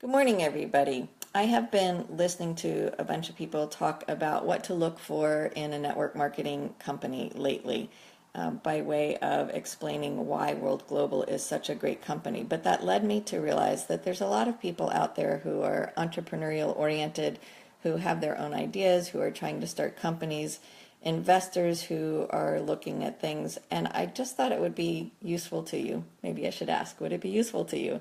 Good morning, everybody. I have been listening to a bunch of people talk about what to look for in a network marketing company lately, by way of explaining why World Global is such a great company. But that led me to realize that there's a lot of people out there who are entrepreneurial oriented, who have their own ideas, who are trying to start companies, investors who are looking at things. And I just thought it would be useful to you. Maybe I should ask, would it be useful to you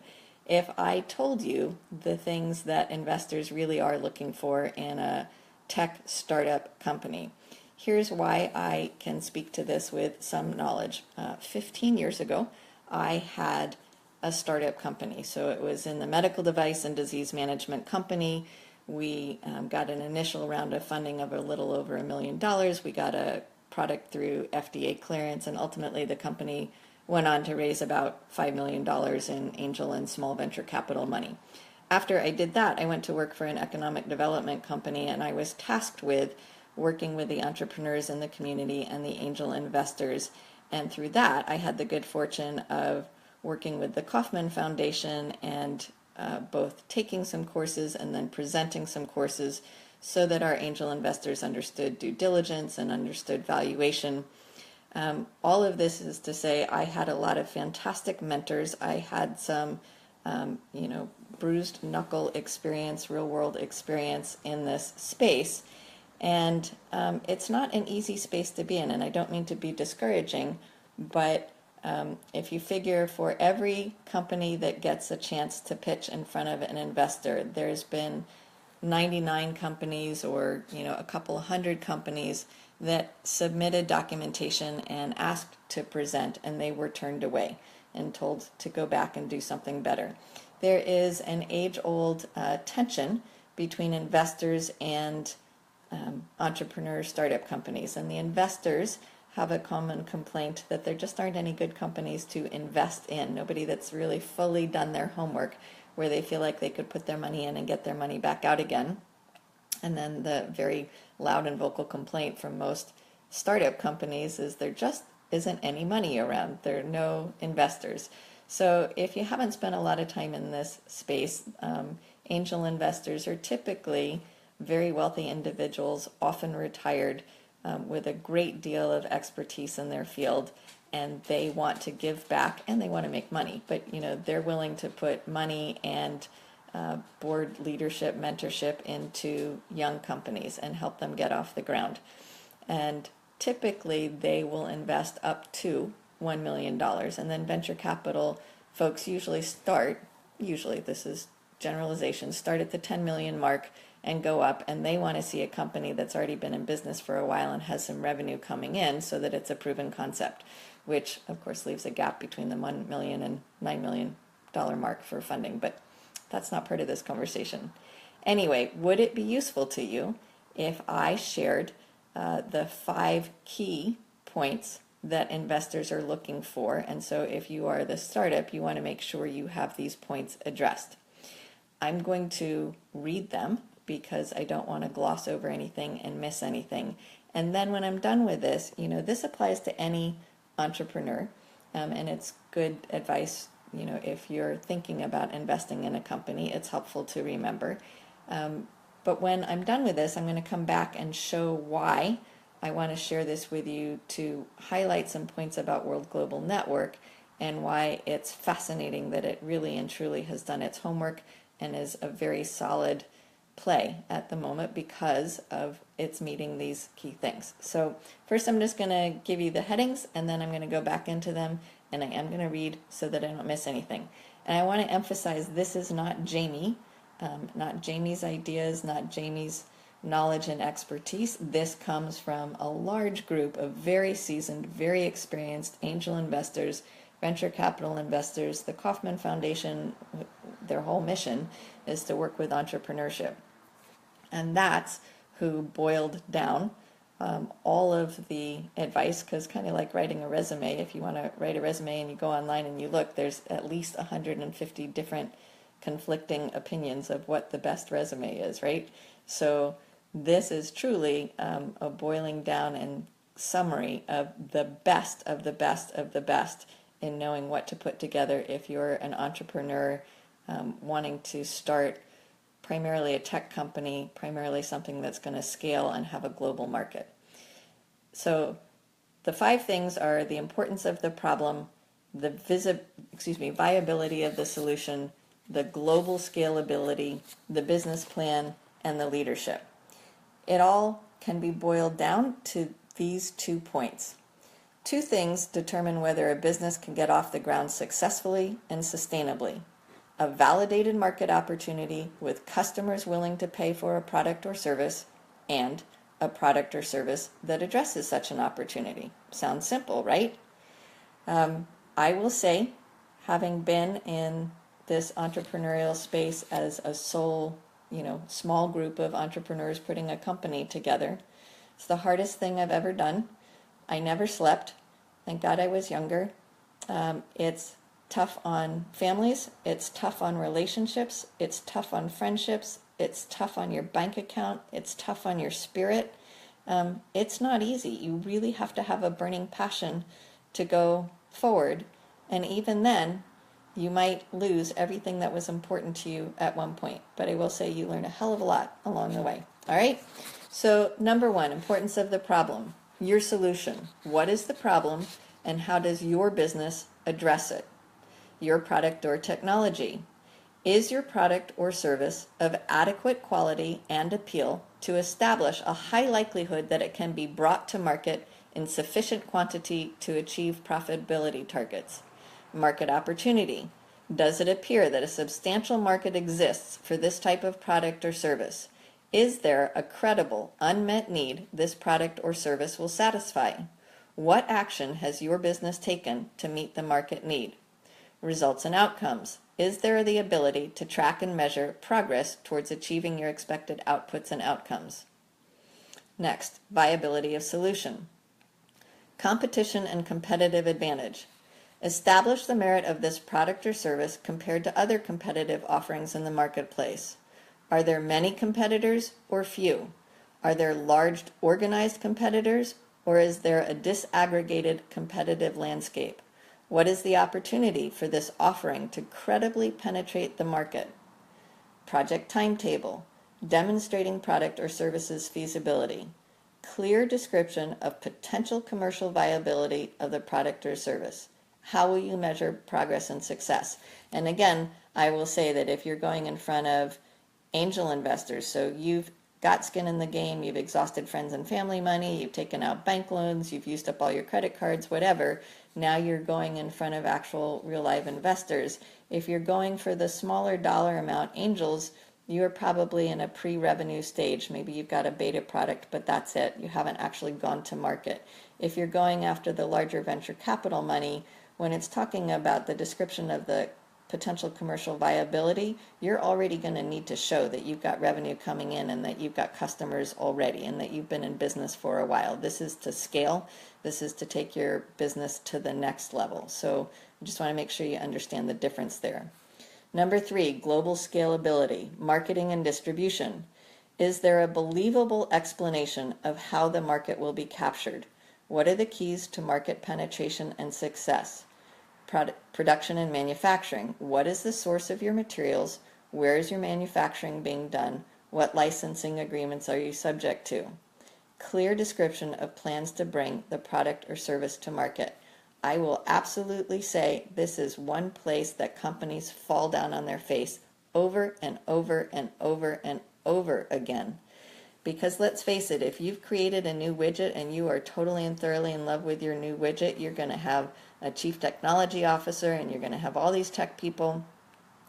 if I told you the things that investors really are looking for in a tech startup company? Here's why I can speak to this with some knowledge. 15 years ago, I had a startup company. So it was in the medical device and disease management company. We got an initial round of funding of a little over $1 million. We got a product through FDA clearance, and ultimately the company went on to raise about $5 million in angel and small venture capital money. After I did that, I went to work for an economic development company, and I was tasked with working with the entrepreneurs in the community and the angel investors. And through that, I had the good fortune of working with the Kauffman Foundation and both taking some courses and then presenting some courses so that our angel investors understood due diligence and understood valuation. All of this is to say I had a lot of fantastic mentors. I had some, bruised knuckle experience, real world experience in this space. And it's not an easy space to be in. And I don't mean to be discouraging, but if you figure for every company that gets a chance to pitch in front of an investor, there's been 99 companies or a couple hundred companies that submitted documentation and asked to present, and they were turned away and told to go back and do something better. There is an age-old tension between investors and entrepreneur startup companies, and the investors have a common complaint that there just aren't any good companies to invest in. Nobody that's really fully done their homework, where they feel like they could put their money in and get their money back out again. And then the very loud and vocal complaint from most startup companies is there just isn't any money around. There are no investors. So if you haven't spent a lot of time in this space, angel investors are typically very wealthy individuals, often retired, with a great deal of expertise in their field, and they want to give back and they want to make money. But they're willing to put money and board leadership, mentorship into young companies and help them get off the ground. And typically they will invest up to $1 million. And then venture capital folks usually this is generalization, start at the 10 million mark and go up, and they want to see a company that's already been in business for a while and has some revenue coming in so that it's a proven concept, which of course leaves a gap between the $1 million and $9 million mark for funding. But that's not part of this conversation. Anyway, would it be useful to you if I shared the 5 key points that investors are looking for? And so if you are the startup, you want to make sure you have these points addressed. I'm going to read them because I don't want to gloss over anything and miss anything. And then when I'm done with this, this applies to any entrepreneur, and it's good advice. If you're thinking about investing in a company, it's helpful to remember. But when I'm done with this, I'm going to come back and show why I want to share this with you, to highlight some points about World Global Network and why it's fascinating that it really and truly has done its homework and is a very solid play at the moment because of its meeting these key things. So first I'm just going to give you the headings, and then I'm going to go back into them, and I am going to read so that I don't miss anything. And I want to emphasize this is not Jamie, not Jamie's ideas, not Jamie's knowledge and expertise. This comes from a large group of very seasoned, very experienced angel investors, venture capital investors. The Kauffman Foundation, their whole mission is to work with entrepreneurship. And that's who boiled down all of the advice, because kind of like writing a resume, if you want to write a resume and you go online and you look, there's at least 150 different conflicting opinions of what the best resume is, right? So this is truly a boiling down and summary of the best of the best of the best in knowing what to put together if you're an entrepreneur wanting to start primarily a tech company, primarily something that's going to scale and have a global market. So the 5 things are the importance of the problem, the viability of the solution, the global scalability, the business plan, and the leadership. It all can be boiled down to these 2 points. 2 things determine whether a business can get off the ground successfully and sustainably: a validated market opportunity with customers willing to pay for a product or service, and a product or service that addresses such an opportunity. Sounds simple, right? I will say, having been in this entrepreneurial space as a sole, small group of entrepreneurs putting a company together, it's the hardest thing I've ever done. I never slept. Thank God I was younger. It's tough on families, it's tough on relationships, it's tough on friendships, it's tough on your bank account, it's tough on your spirit. It's not easy. You really have to have a burning passion to go forward, and even then you might lose everything that was important to you at one point, but I will say you learn a hell of a lot along the way. All right, so number 1, importance of the problem. Your solution. What is the problem and how does your business address it? Your product or technology. Is your product or service of adequate quality and appeal to establish a high likelihood that it can be brought to market in sufficient quantity to achieve profitability targets? Market opportunity. Does it appear that a substantial market exists for this type of product or service? Is there a credible, unmet need this product or service will satisfy? What action has your business taken to meet the market need? Results and outcomes. Is there the ability to track and measure progress towards achieving your expected outputs and outcomes? Next, viability of solution. Competition and competitive advantage. Establish the merit of this product or service compared to other competitive offerings in the marketplace. Are there many competitors or few? Are there large organized competitors, or is there a disaggregated competitive landscape? What is the opportunity for this offering to credibly penetrate the market? Project timetable. Demonstrating product or services feasibility. Clear description of potential commercial viability of the product or service. How will you measure progress and success? And again, I will say that if you're going in front of angel investors, so you've got skin in the game, you've exhausted friends and family money, you've taken out bank loans, you've used up all your credit cards, whatever, now you're going in front of actual real life investors. If you're going for the smaller dollar amount angels, you're probably in a pre-revenue stage. Maybe you've got a beta product, but that's it. You haven't actually gone to market. If you're going after the larger venture capital money, when it's talking about the description of the potential commercial viability, you're already going to need to show that you've got revenue coming in and that you've got customers already and that you've been in business for a while. This is to scale. This is to take your business to the next level. So I just want to make sure you understand the difference there. Number 3, global scalability, marketing and distribution. Is there a believable explanation of how the market will be captured? What are the keys to market penetration and success? Production and manufacturing. What is the source of your materials? Where is your manufacturing being done? What licensing agreements are you subject to? Clear description of plans to bring the product or service to market. I will absolutely say this is one place that companies fall down on their face over and over and over and over again. Because let's face it, if you've created a new widget and you are totally and thoroughly in love with your new widget, you're going to have a chief technology officer and you're going to have all these tech people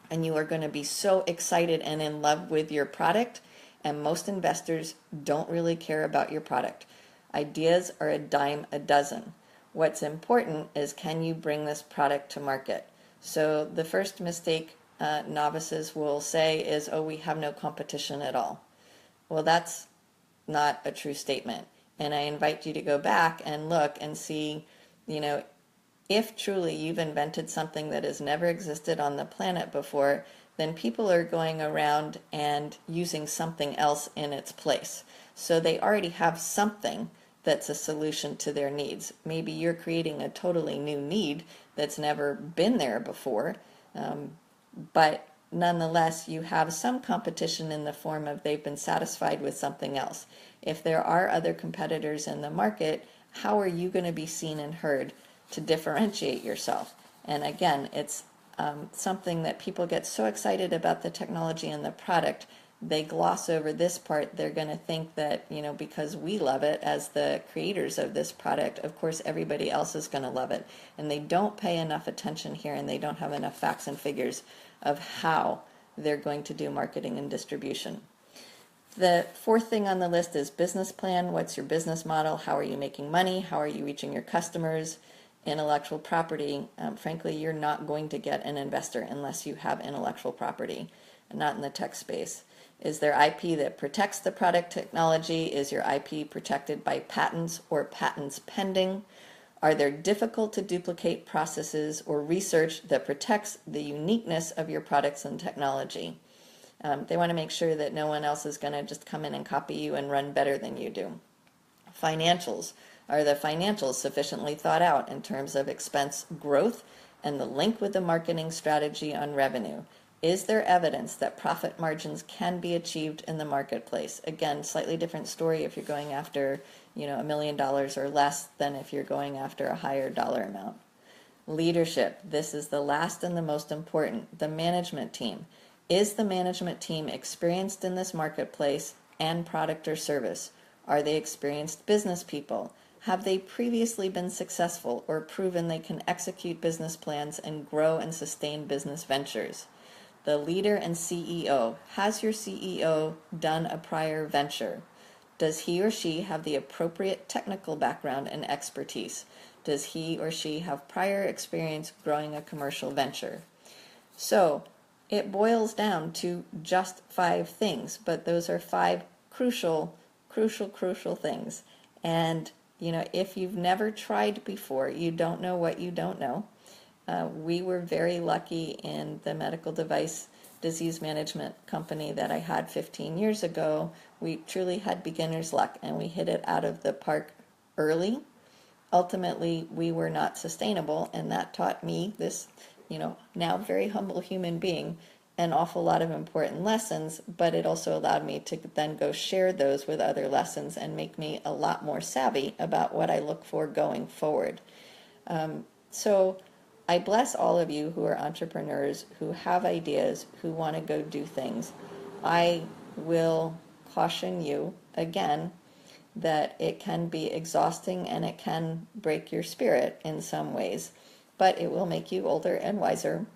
and you are going to be so excited and in love with your product, and most investors don't really care about your product. Ideas are a dime a dozen. What's important is, can you bring this product to market? So the first mistake novices will say is, oh, we have no competition at all. Well, that's not a true statement. And I invite you to go back and look and see, if truly you've invented something that has never existed on the planet before, then people are going around and using something else in its place. So they already have something that's a solution to their needs. Maybe you're creating a totally new need that's never been there before, but nonetheless, you have some competition in the form of they've been satisfied with something else. If there are other competitors in the market, how are you going to be seen and heard to differentiate yourself? And again, it's something that people get so excited about the technology and the product, they gloss over this part. They're going to think that, because we love it as the creators of this product, of course everybody else is going to love it. And they don't pay enough attention here, and they don't have enough facts and figures of how they're going to do marketing and distribution. The fourth thing on the list is business plan. What's your business model? How are you making money? How are you reaching your customers? Intellectual property. Frankly, you're not going to get an investor unless you have intellectual property, not in the tech space. Is there IP that protects the product technology? Is your IP protected by patents or patents pending? Are there difficult to duplicate processes or research that protects the uniqueness of your products and technology? They want to make sure that no one else is going to just come in and copy you and run better than you do. Financials. Are the financials sufficiently thought out in terms of expense growth and the link with the marketing strategy on revenue? Is there evidence that profit margins can be achieved in the marketplace? Again, slightly different story if you're going after, $1 million or less than if you're going after a higher dollar amount. Leadership. This is the last and the most important. The management team. Is the management team experienced in this marketplace and product or service? Are they experienced business people? Have they previously been successful or proven they can execute business plans and grow and sustain business ventures? The leader and CEO. Has your CEO done a prior venture? Does he or she have the appropriate technical background and expertise? Does he or she have prior experience growing a commercial venture? So it boils down to just 5 things, but those are 5 crucial things. And, if you've never tried before, you don't know what you don't know. We were very lucky in the medical device disease management company that I had 15 years ago. We truly had beginner's luck, and we hit it out of the park early. Ultimately, we were not sustainable, and that taught me, this, now very humble human being, an awful lot of important lessons, but it also allowed me to then go share those with other lessons and make me a lot more savvy about what I look for going forward. So I bless all of you who are entrepreneurs, who have ideas, who want to go do things. I will caution you again that it can be exhausting and it can break your spirit in some ways, but it will make you older and wiser.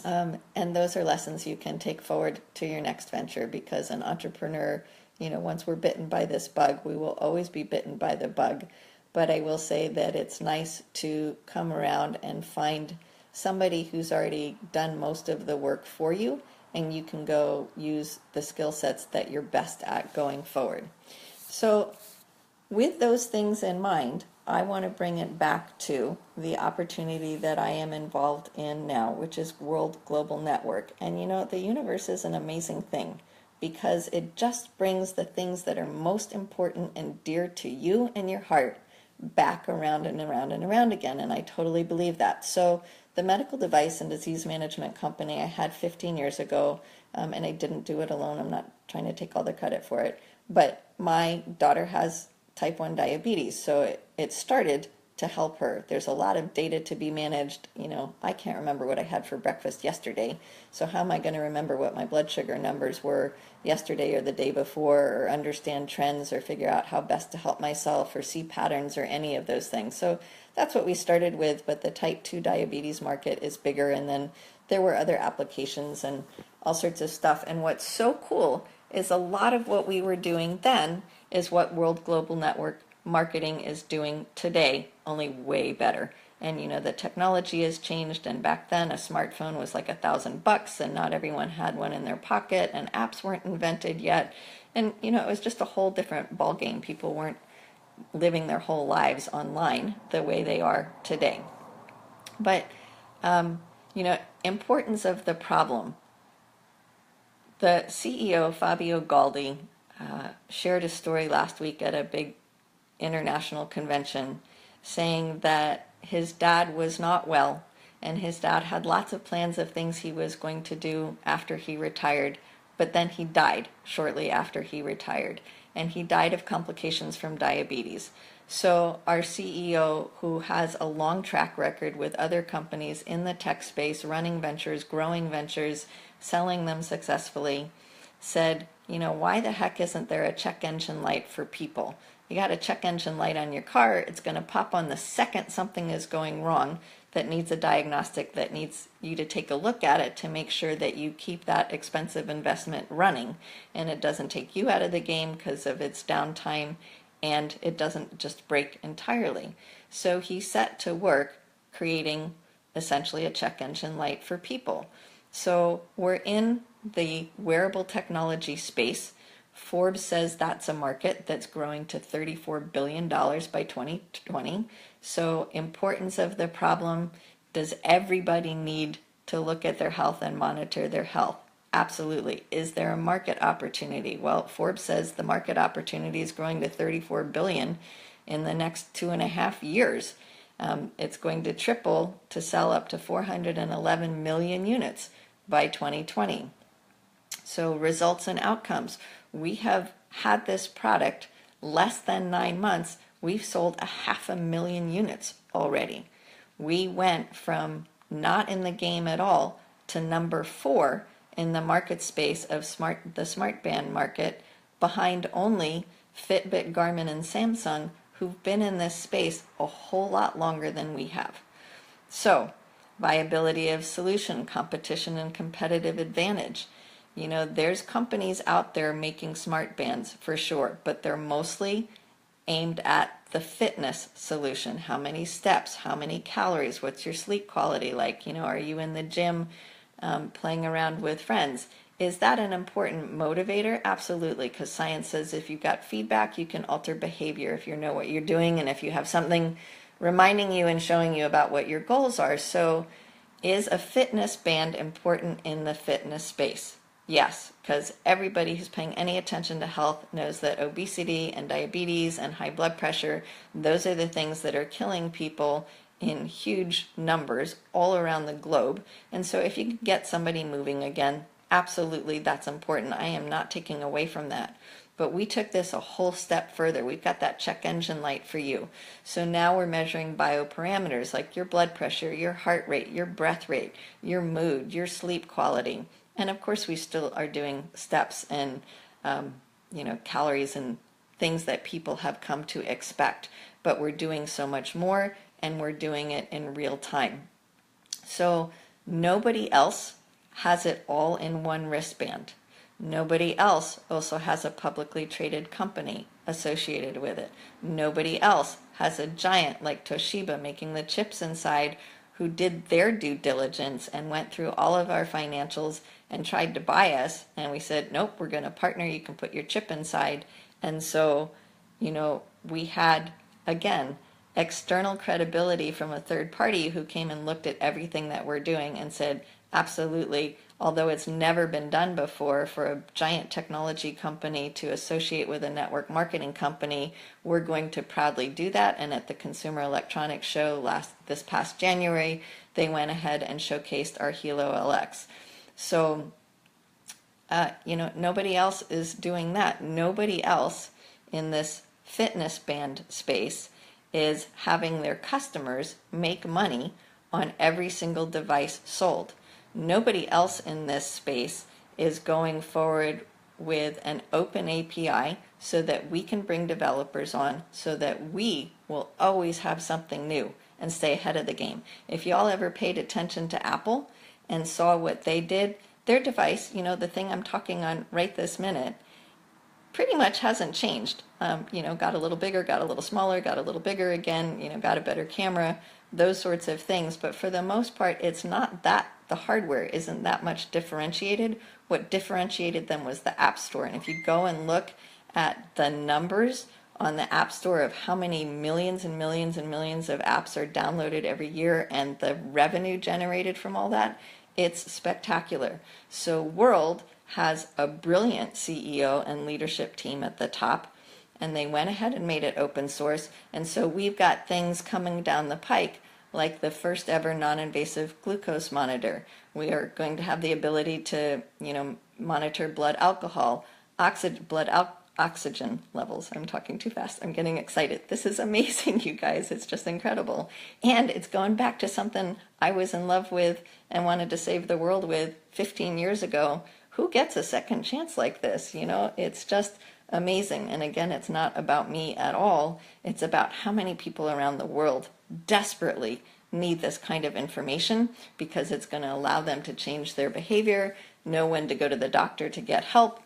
And those are lessons you can take forward to your next venture, because an entrepreneur, once we're bitten by this bug, we will always be bitten by the bug. But I will say that it's nice to come around and find somebody who's already done most of the work for you, and you can go use the skill sets that you're best at going forward. So with those things in mind, I want to bring it back to the opportunity that I am involved in now, which is World Global Network. And the universe is an amazing thing, because it just brings the things that are most important and dear to you and your heart back around and around and around again. And I totally believe that. So the medical device and disease management company I had 15 years ago, and I didn't do it alone. I'm not trying to take all the credit for it. But my daughter has type 1 diabetes, so it started to help her. There's a lot of data to be managed. I can't remember what I had for breakfast yesterday, so how am I going to remember what my blood sugar numbers were yesterday or the day before, or understand trends, or figure out how best to help myself, or see patterns, or any of those things? So that's what we started with, but the type 2 diabetes market is bigger, and then there were other applications and all sorts of stuff. And what's so cool is a lot of what we were doing then is what World Global Network marketing is doing today, only way better. And the technology has changed, and back then a smartphone was like $1,000, and not everyone had one in their pocket, and apps weren't invented yet. And it was just a whole different ballgame. People weren't living their whole lives online the way they are today. But importance of the problem. The CEO, Fabio Galdi, shared a story last week at a big international convention, saying that his dad was not well, and his dad had lots of plans of things he was going to do after he retired, but then he died shortly after he retired, and he died of complications from diabetes. So our CEO, who has a long track record with other companies in the tech space, running ventures, growing ventures, selling them successfully, said, why the heck isn't there a check engine light for people? You got a check engine light on your car, it's going to pop on the second something is going wrong that needs a diagnostic, that needs you to take a look at it to make sure that you keep that expensive investment running and it doesn't take you out of the game because of its downtime, and it doesn't just break entirely. So he set to work creating essentially a check engine light for people. So we're in the wearable technology space. Forbes says that's a market that's growing to $34 billion by 2020. So importance of the problem, does everybody need to look at their health and monitor their health? Absolutely. Is there a market opportunity? Well, Forbes says the market opportunity is growing to $34 billion in the next 2.5 years. It's going to triple to sell up to 411 million units by 2020. So results and outcomes. We have had this product less than 9 months. We've sold 500,000 units already. We went from not in the game at all to number 4 in the market space of the smart band market, behind only Fitbit, Garmin, and Samsung, who've been in this space a whole lot longer than we have. So, viability of solution, competition, and competitive advantage. There's companies out there making smart bands for sure, but they're mostly aimed at the fitness solution. How many steps, how many calories, what's your sleep quality like? Are you in the gym playing around with friends? Is that an important motivator? Absolutely, because science says if you've got feedback, you can alter behavior if you know what you're doing and if you have something reminding you and showing you about what your goals are. So is a fitness band important in the fitness space? Yes, because everybody who's paying any attention to health knows that obesity and diabetes and high blood pressure, those are the things that are killing people in huge numbers all around the globe. And so if you can get somebody moving again, absolutely that's important. I am not taking away from that. But we took this a whole step further. We've got that check engine light for you. So now we're measuring bioparameters like your blood pressure, your heart rate, your breath rate, your mood, your sleep quality. And of course we still are doing steps and calories and things that people have come to expect. But we're doing so much more, and we're doing it in real time. So nobody else has it all in one wristband. Nobody else also has a publicly traded company associated with it. Nobody else has a giant like Toshiba making the chips inside, who did their due diligence and went through all of our financials and tried to buy us. And we said, nope, we're going to partner. You can put your chip inside. And so, we had, again, external credibility from a third party who came and looked at everything that we're doing and said, absolutely, although it's never been done before for a giant technology company to associate with a network marketing company, we're going to proudly do that. And at the Consumer Electronics Show this past January, they went ahead and showcased our Hilo LX. So, nobody else is doing that. Nobody else in this fitness band space is having their customers make money on every single device sold. Nobody else in this space is going forward with an open API so that we can bring developers on, so that we will always have something new and stay ahead of the game. If y'all ever paid attention to Apple and saw what they did, their device, the thing I'm talking on right this minute, pretty much hasn't changed. Got a little bigger, got a little smaller, got a little bigger again, got a better camera, those sorts of things. But for the most part, it's not that the hardware isn't that much differentiated. What differentiated them was the App Store. And if you go and look at the numbers on the App Store of how many millions and millions and millions of apps are downloaded every year and the revenue generated from all that, it's spectacular. So World has a brilliant CEO and leadership team at the top, and they went ahead and made it open source. And so we've got things coming down the pike like the first ever non-invasive glucose monitor. We are going to have the ability to, monitor blood alcohol, oxygen levels. I'm talking too fast. I'm getting excited. This is amazing, you guys. It's just incredible. And it's going back to something I was in love with and wanted to save the world with 15 years ago. Who gets a second chance like this? It's just amazing. And again, it's not about me at all. It's about how many people around the world desperately need this kind of information, because it's going to allow them to change their behavior, know when to go to the doctor to get help.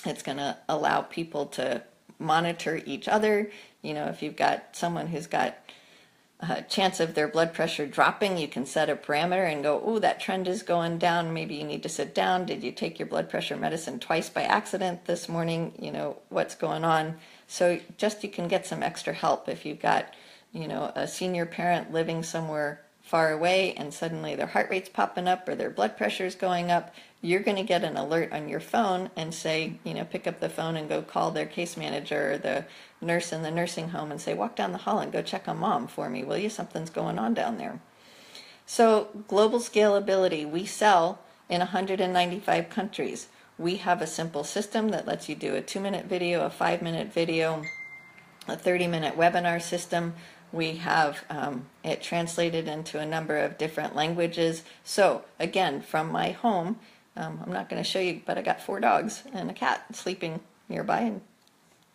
It's going to allow people to monitor each other. If you've got someone who's got a chance of their blood pressure dropping, you can set a parameter and go, oh, that trend is going down. Maybe you need to sit down. Did you take your blood pressure medicine twice by accident this morning? What's going on? So just you can get some extra help if you've got, a senior parent living somewhere far away and suddenly their heart rate's popping up or their blood pressure is going up. You're going to get an alert on your phone and say, pick up the phone and go call their case manager or the nurse in the nursing home and say, walk down the hall and go check on mom for me, will you? Something's going on down there. So global scalability, we sell in 195 countries. We have a simple system that lets you do a 2-minute video, a 5-minute video, a 30-minute webinar system. We have it translated into a number of different languages. So again, from my home, I'm not going to show you, but I got 4 dogs and a cat sleeping nearby, and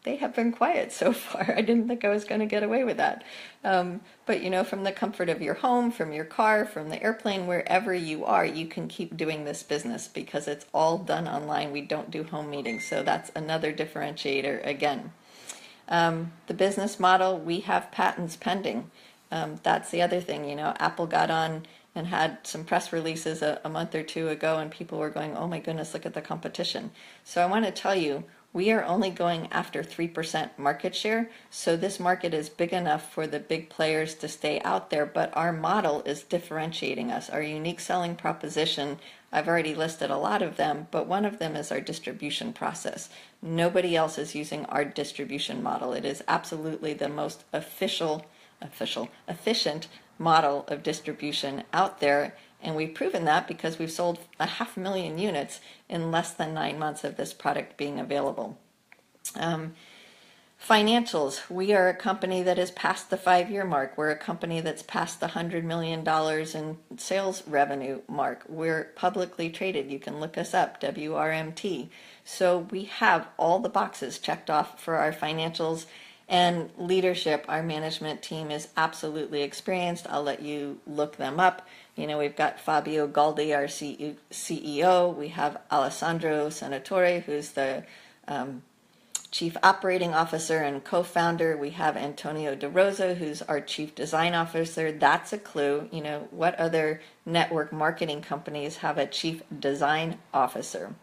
they have been quiet so far. I didn't think I was going to get away with that. But from the comfort of your home, from your car, from the airplane, wherever you are, you can keep doing this business because it's all done online. We don't do home meetings, so that's another differentiator again. The business model, we have patents pending. That's the other thing, Apple got on and had some press releases a month or 2 ago, and people were going, oh my goodness, look at the competition. So I want to tell you, we are only going after 3% market share, so this market is big enough for the big players to stay out there, but our model is differentiating us. Our unique selling proposition, I've already listed a lot of them, but one of them is our distribution process. Nobody else is using our distribution model. It is absolutely the most efficient model of distribution out there, and we've proven that because we've sold 500,000 units in less than 9 months of this product being available. Financials, we are a company that has passed the 5-year mark. We're a company that's passed the $100 million in sales revenue mark. We're publicly traded. You can look us up, WRMT. So we have all the boxes checked off for our financials. And leadership, our management team is absolutely experienced. I'll let you look them up. We've got Fabio Galdi, our CEO. We have Alessandro Senatore, who's the Chief Operating Officer and co-founder. We have Antonio De Rosa, who's our Chief Design Officer. That's a clue. What other network marketing companies have a Chief Design Officer?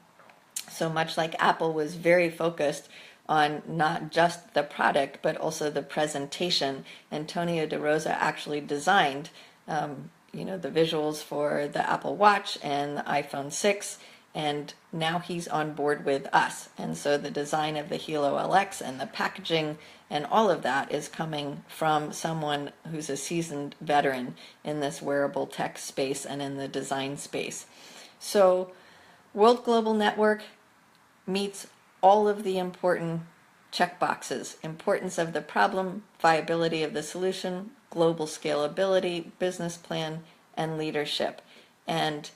So much like Apple was very focused on not just the product, but also the presentation, Antonio De Rosa actually designed, the visuals for the Apple Watch and the iPhone 6, and now he's on board with us. And so the design of the Hilo LX and the packaging and all of that is coming from someone who's a seasoned veteran in this wearable tech space and in the design space. So World Global Network meets all of the important checkboxes: importance of the problem, viability of the solution, global scalability, business plan, and leadership. And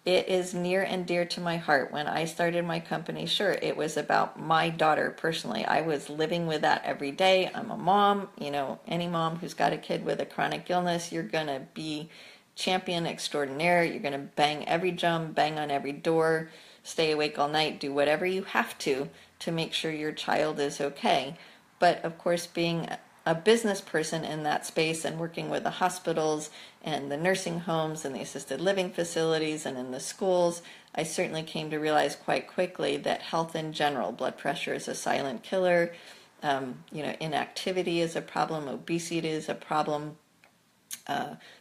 it is near and dear to my heart. When I started my company, sure, it was about my daughter personally. I was living with that every day. I'm a mom. Any mom who's got a kid with a chronic illness, you're going to be champion extraordinaire. You're going to bang every drum, bang on every door, stay awake all night, do whatever you have to make sure your child is okay. But of course, being a business person in that space and working with the hospitals and the nursing homes and the assisted living facilities and in the schools, I certainly came to realize quite quickly that health in general, blood pressure is a silent killer, inactivity is a problem, obesity is a problem,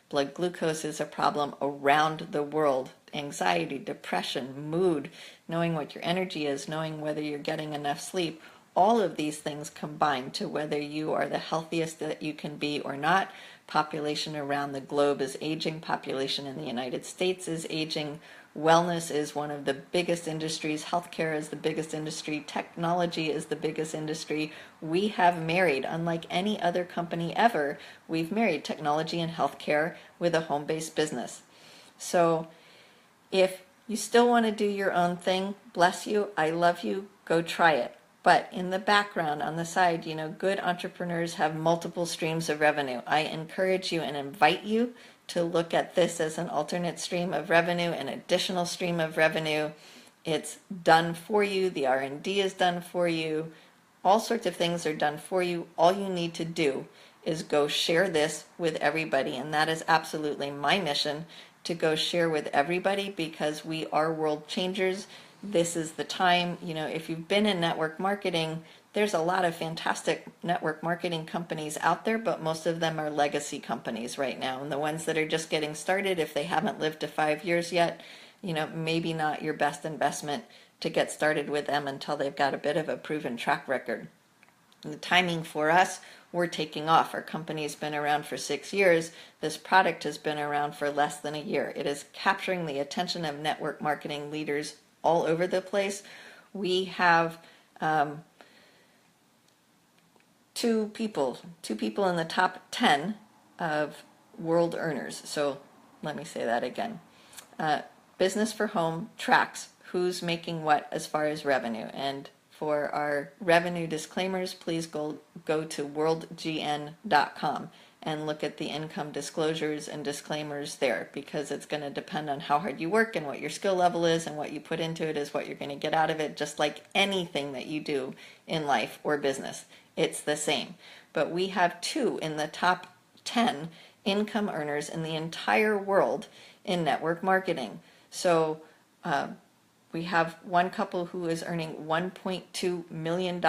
blood glucose is a problem around the world. Anxiety, depression, mood, knowing what your energy is, knowing whether you're getting enough sleep, all of these things combine to whether you are the healthiest that you can be or not. Population around the globe is aging. Population in the United States is aging. Wellness is one of the biggest industries. Healthcare is the biggest industry. Technology is the biggest industry. We have married, unlike any other company ever, we've married technology and healthcare with a home-based business. So if you still want to do your own thing, bless you, I love you, go try it. But in the background, on the side, good entrepreneurs have multiple streams of revenue. I encourage you and invite you to look at this as an alternate stream of revenue, an additional stream of revenue. It's done for you. The R&D is done for you. All sorts of things are done for you. All you need to do is go share this with everybody. And that is absolutely my mission, to go share with everybody, because we are world changers. This is the time. If you've been in network marketing, there's a lot of fantastic network marketing companies out there, but most of them are legacy companies right now. And the ones that are just getting started, if they haven't lived to 5 years yet, maybe not your best investment to get started with them until they've got a bit of a proven track record. And the timing for us, we're taking off. Our company's been around for 6 years. This product has been around for less than a year. It is capturing the attention of network marketing leaders all over the place. We have two people in the top 10 of world earners. So let me say that again. Business for Home tracks who's making what as far as revenue. And for our revenue disclaimers, please go to worldgn.com and look at the income disclosures and disclaimers there, because it's going to depend on how hard you work and what your skill level is, and what you put into it is what you're going to get out of it, just like anything that you do in life or business. It's the same. But we have 2 in the top 10 income earners in the entire world in network marketing. So we have one couple who is earning $1.2 million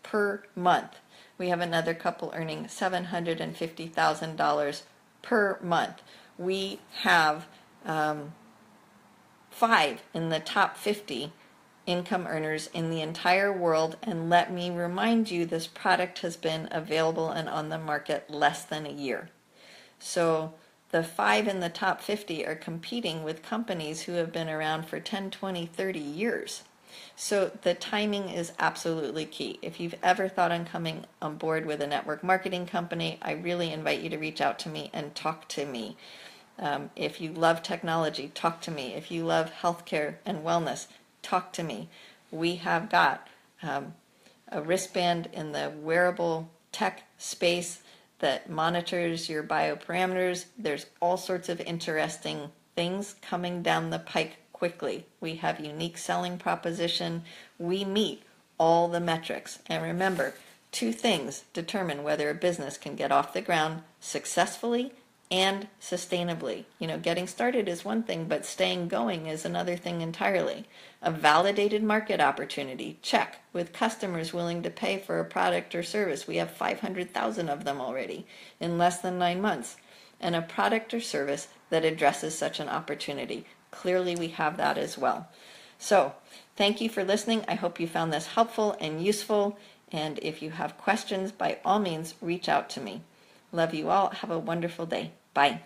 per month. We have another couple earning $750,000 per month. We have 5 in the top 50 income earners in the entire world. And let me remind you, this product has been available and on the market less than a year. So the 5 in the top 50 are competing with companies who have been around for 10, 20, 30 years. So the timing is absolutely key. If you've ever thought on coming on board with a network marketing company, I really invite you to reach out to me and talk to me. If you love technology, talk to me. If you love healthcare and wellness, talk to me. We have got a wristband in the wearable tech space that monitors your bioparameters. There's all sorts of interesting things coming down the pike quickly. We have unique selling proposition. We meet all the metrics. And remember, 2 things determine whether a business can get off the ground successfully and sustainably. Getting started is one thing, but staying going is another thing entirely. A validated market opportunity, check, with customers willing to pay for a product or service. We have 500,000 of them already in less than 9 months. And a product or service that addresses such an opportunity. Clearly we have that as well. So thank you for listening. I hope you found this helpful and useful. And if you have questions, by all means, reach out to me. Love you all. Have a wonderful day. Bye.